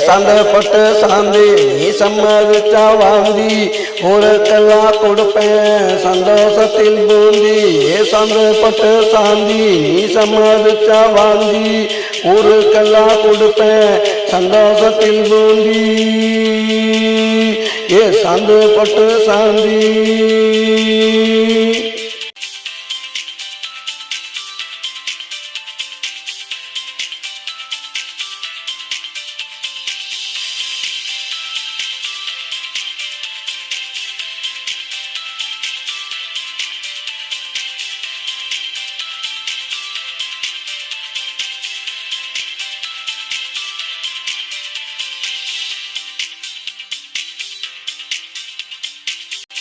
சந்தப்பட்டு சாந்தி நீ சம்மதிச்சா வாந்தி ஊருக்கெல்லாம் கொடுப்பேன் சந்தோஷத்தில் பூந்தி. சந்தப்பட்டு சாந்தி நீ சம்மதிச்சா வாந்தி ஊருக்கெல்லாம் கொடுப்பேன் சந்தோஷத்தில் பூந்தி. சந்தப்பட்டு சாந்தி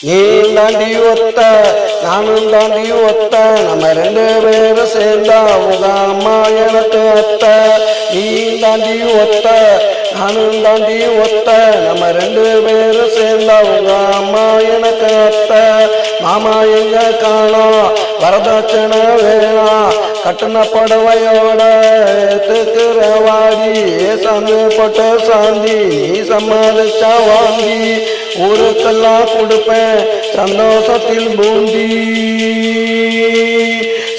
நீ தாண்டி ஒத்த நானும் தாண்டி ஒத்த நம்ம ரெண்டு பேரும் சேர்ந்தா உங்க அம்மா எனக்கு அத்த. நீ தாண்டி ஒத்த நானும் தாண்டி ஒத்த நம்ம ரெண்டு பேரும் சேர்ந்தா உங்க அம்மா எனக்கு அத்த. மாமா எங்க காணோம் வரதட்சணை வேணாம் கட்டுன புடவையோட ஏத்துக்கிற வாடி. சந்தப்பட்ட சாந்தி நீ சம்மதிச்சா வாங்கி ஊருக்கெல்லாம் கொடுப்பேன் சந்தோஷத்தில் பூந்தி.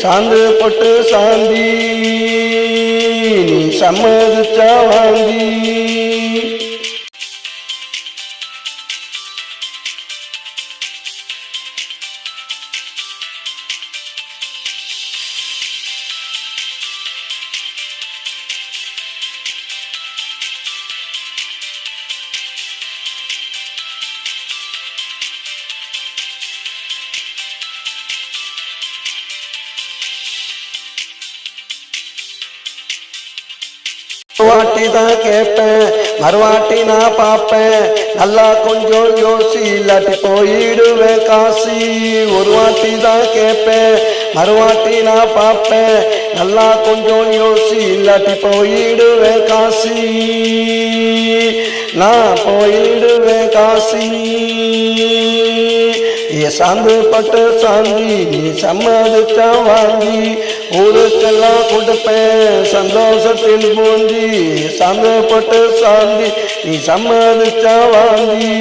சந்தப்பட்டு சாந்தி நீ சம்மதிச்சா வாங்கி. வாட்டி தான் கேட்பேன் மறுவாட்டி நான் பார்ப்பேன் நல்லா கொஞ்சம் யோசி இல்லாட்டி போயிடுவேன் காசி. ஒரு வாட்டி தான் கேட்பேன் மறுவாட்டி நான் பார்ப்பேன் நல்லா கொஞ்சம் யோசி இல்லாட்டி போயிடுவேன் காசி. நான் போயிடுவேன் காசி. சந்தப்பட்டு சாந்தி நீ சம்மதிச்சா வாங்கி ஊருக்கெல்லாம் கொடுப்பேன் சந்தோஷத்தில் பூந்தி. சந்தப்பட்டு சாந்தி நீ சம்மதிச்சா வாங்கி.